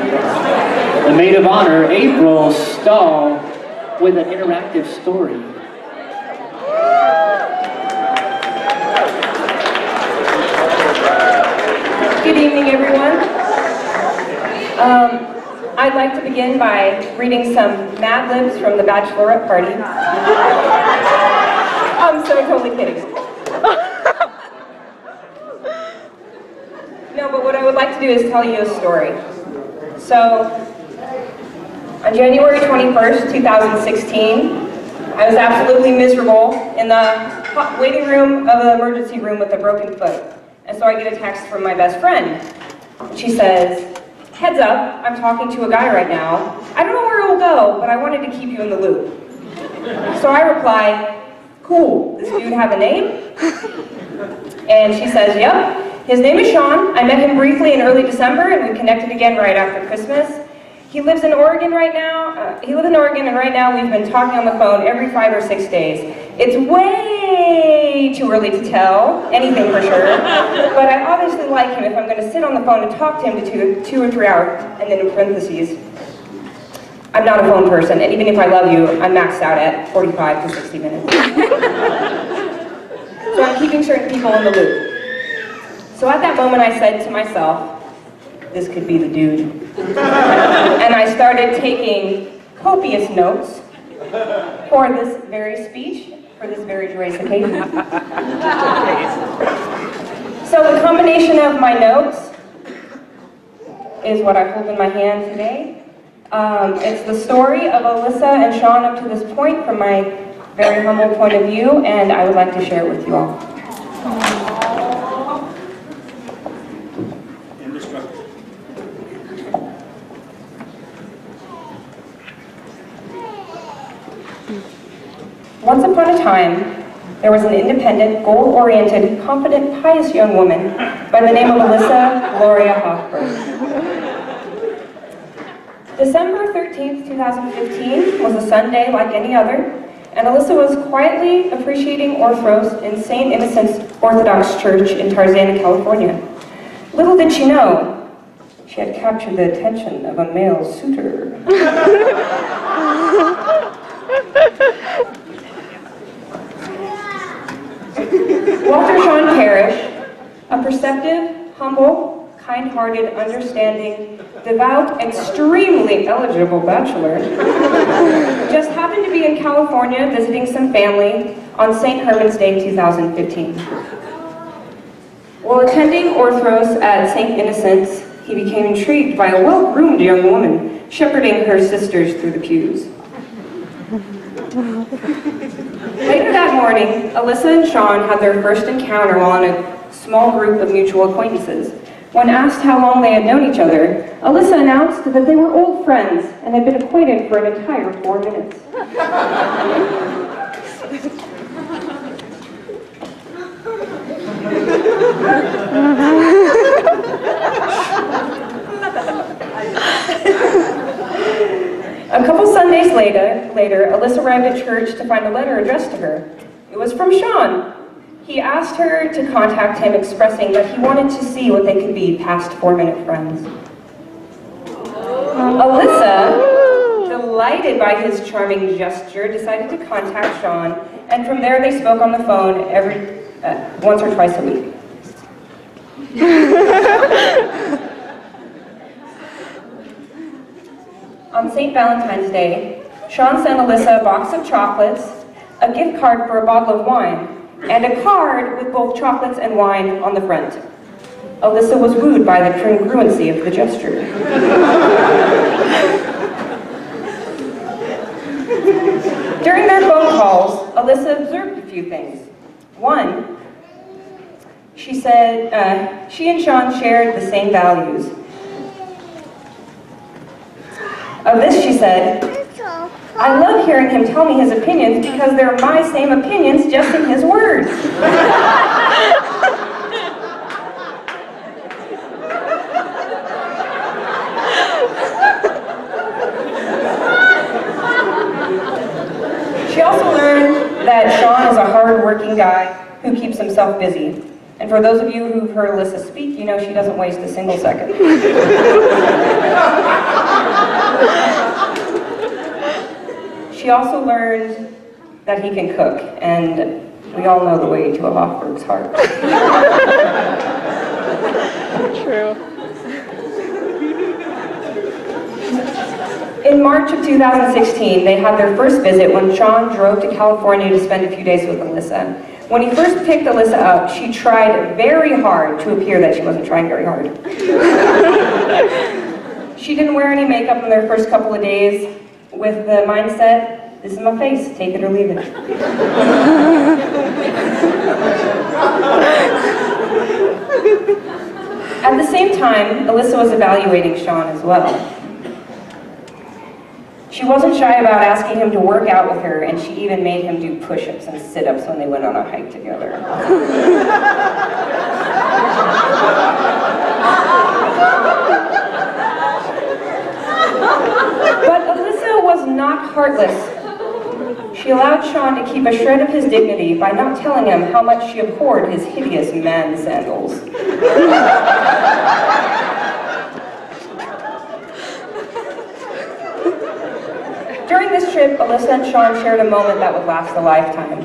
The Maid of Honor, April Stahl, with an interactive story. Good evening, everyone. I'd like to begin by reading some Mad Libs from the bachelorette party. I'm so totally kidding. No, but what I would like to do is tell you a story. So, on January 21st, 2016, I was absolutely miserable in the waiting room of the emergency room with a broken foot. And so I get a text from my best friend. She says, "Heads up, I'm talking to a guy right now. I don't know where it will go, but I wanted to keep you in the loop." So I reply, "Cool, does this dude have a name?" And she says, "Yep, his name is Sean. I met him briefly in early December and we connected again right after Christmas. He lives in Oregon right now. And right now we've been talking on the phone every 5 or 6 days. It's way too early to tell anything for sure, but I obviously like him if I'm going to sit on the phone and talk to him to 2 or 3 hours," and then in parentheses, "I'm not a phone person, and even if I love you, I'm maxed out at 45 to 60 minutes. So I'm keeping certain people in the loop." So at that moment I said to myself, this could be the dude. And I started taking copious notes for this very speech, for this very joyous occasion. So the combination of my notes is what I hold in my hand today. It's the story of Alyssa and Sean up to this point from my very humble point of view, and I would like to share it with you all. Once upon a time, there was an independent, goal-oriented, confident, pious young woman by the name of Alyssa Gloria Hoffberg. December 13th, 2015 was a Sunday like any other, and Alyssa was quietly appreciating Orthros in St. Innocent's Orthodox Church in Tarzana, California. Little did she know, she had captured the attention of a male suitor. Walter Sean Parrish, a perceptive, humble, kind-hearted, understanding, devout, extremely eligible bachelor, just happened to be in California visiting some family on St. Herman's Day 2015. While attending Orthros at St. Innocent's, he became intrigued by a well-groomed young woman shepherding her sisters through the pews. Later that morning, Alyssa and Sean had their first encounter while in a small group of mutual acquaintances. When asked how long they had known each other, Alyssa announced that they were old friends and had been acquainted for an entire 4 minutes. A couple Sundays later, Alyssa arrived at church to find a letter addressed to her. It was from Sean. He asked her to contact him, expressing that he wanted to see what they could be past 4-minute friends. Alyssa, delighted by his charming gesture, decided to contact Sean, and from there they spoke on the phone once or twice a week. On St. Valentine's Day, Sean sent Alyssa a box of chocolates, a gift card for a bottle of wine, and a card with both chocolates and wine on the front. Alyssa was wooed by the congruency of the gesture. During their phone calls, Alyssa observed a few things. One, she said she and Sean shared the same values. Of this, she said, "I love hearing him tell me his opinions because they're my same opinions, just in his words." She also learned that Sean is a hard-working guy who keeps himself busy. And for those of you who've heard Alyssa speak, you know she doesn't waste a single second. She also learned that he can cook, and we all know the way to a Hofburg's heart. True. In March of 2016, they had their first visit when Sean drove to California to spend a few days with Alyssa. When he first picked Alyssa up, she tried very hard to appear that she wasn't trying very hard. She didn't wear any makeup in their first couple of days with the mindset, this is my face, take it or leave it. At the same time, Alyssa was evaluating Sean as well. She wasn't shy about asking him to work out with her, and she even made him do push-ups and sit-ups when they went on a hike together. But Alyssa was not heartless. She allowed Sean to keep a shred of his dignity by not telling him how much she abhorred his hideous man sandals. During this trip, Alyssa and Sean shared a moment that would last a lifetime.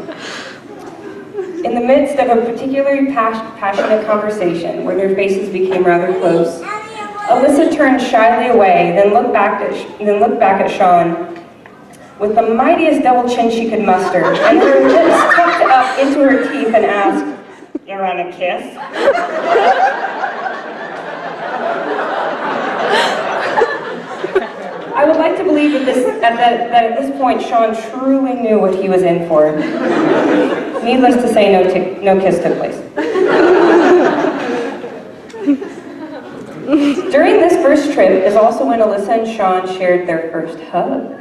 In the midst of a particularly passionate conversation where their faces became rather close, Alyssa turned shyly away, then looked back at Sean with the mightiest double chin she could muster, and her lips tucked up into her teeth and asked, "You want a kiss?" I would like to believe that at this point, Sean truly knew what he was in for. Needless to say, no kiss took place. During this first trip is also when Alyssa and Sean shared their first hug.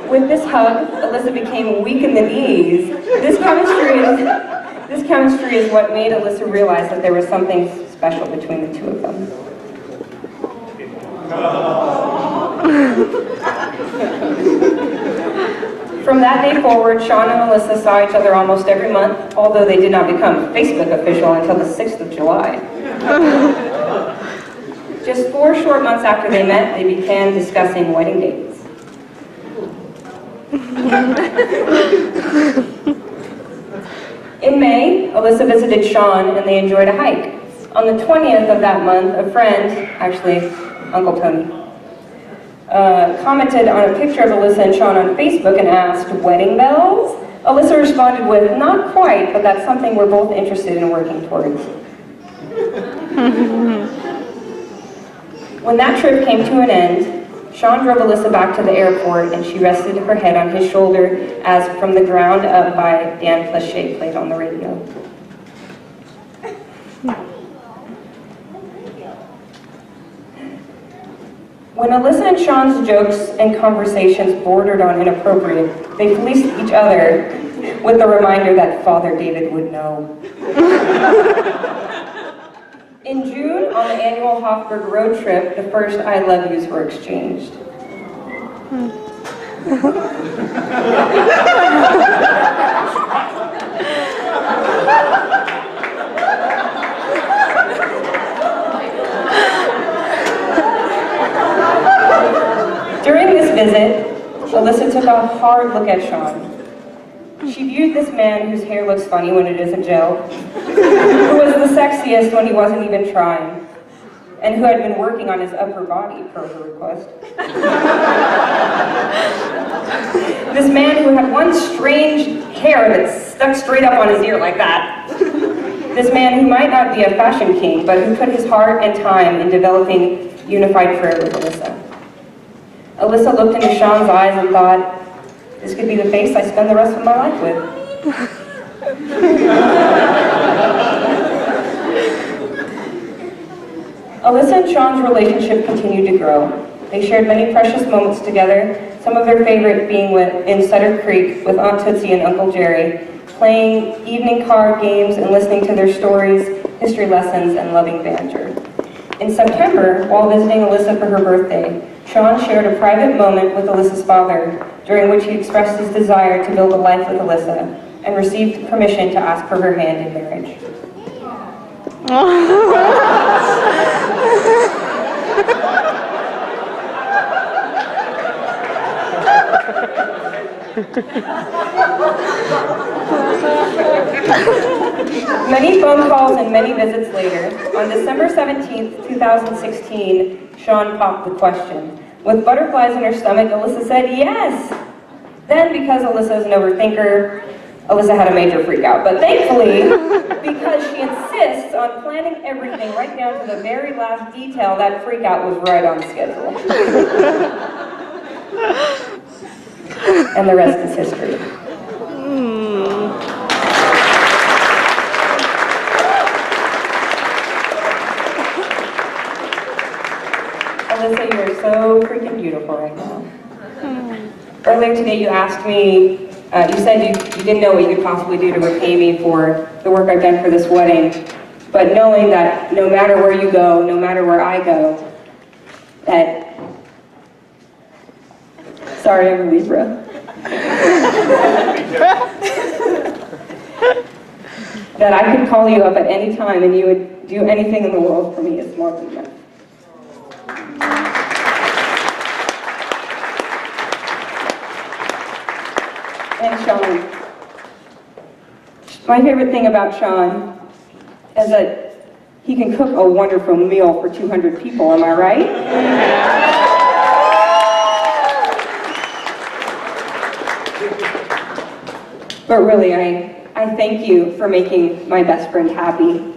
With this hug, Alyssa became weak in the knees. This chemistry is what made Alyssa realize that there was something special between the two of them. From that day forward, Sean and Alyssa saw each other almost every month, although they did not become Facebook official until the 6th of July. Just 4 short months after they met, they began discussing wedding dates. In May, Alyssa visited Sean and they enjoyed a hike. On the 20th of that month, a friend, actually Uncle Tony, commented on a picture of Alyssa and Sean on Facebook and asked, "Wedding bells?" Alyssa responded with, "Not quite, but that's something we're both interested in working towards." When that trip came to an end, Sean drove Alyssa back to the airport and she rested her head on his shoulder as From the Ground Up by Dan Pleshay played on the radio. When Alyssa and Sean's jokes and conversations bordered on inappropriate, they policed each other with the reminder that Father David would know. In June, on the annual Hofburg road trip, the first I love yous were exchanged. During this visit, Alyssa took a hard look at Sean. She viewed this man whose hair looks funny when it isn't gel, who was the sexiest when he wasn't even trying, and who had been working on his upper body per her request. This man who had one strange hair that stuck straight up on his ear like that. This man who might not be a fashion king, but who put his heart and time in developing unified prayer with Alyssa. Alyssa looked into Sean's eyes and thought, this could be the face I spend the rest of my life with. Alyssa and Sean's relationship continued to grow. They shared many precious moments together, some of their favorite being in Sutter Creek with Aunt Tootsie and Uncle Jerry, playing evening card games and listening to their stories, history lessons, and loving banter. In September, while visiting Alyssa for her birthday, Sean shared a private moment with Alyssa's father, during which he expressed his desire to build a life with Alyssa, and received permission to ask for her hand in marriage. Many phone calls and many visits later, on December 17th, 2016, Sean popped the question. With butterflies in her stomach, Alyssa said yes. Then, because Alyssa is an overthinker, Alyssa had a major freak out. But thankfully, because she insists on planning everything right down to the very last detail, that freak out was right on schedule. And the rest is history. Alyssa, you are so freaking beautiful right now. Earlier today you asked me, you said you didn't know what you could possibly do to repay me for the work I've done for this wedding, but knowing that no matter where you go, no matter where I go, that, sorry I'm a Libra, that I could call you up at any time and you would do anything in the world for me is more than enough. And Sean. My favorite thing about Sean is that he can cook a wonderful meal for 200 people, am I right? But really, I thank you for making my best friend happy.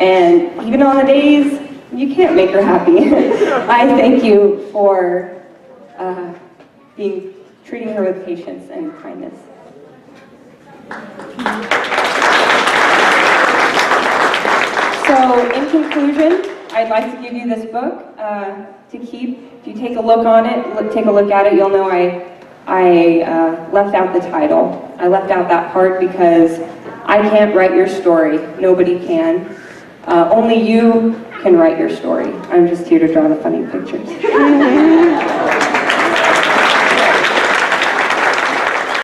And even on the days you can't make her happy, I thank you for treating her with patience and kindness. So, in conclusion, I'd like to give you this book to keep. If you take a look on it, take a look at it, you'll know I left out the title. I left out that part because I can't write your story. Nobody can. Only you can write your story. I'm just here to draw the funny pictures.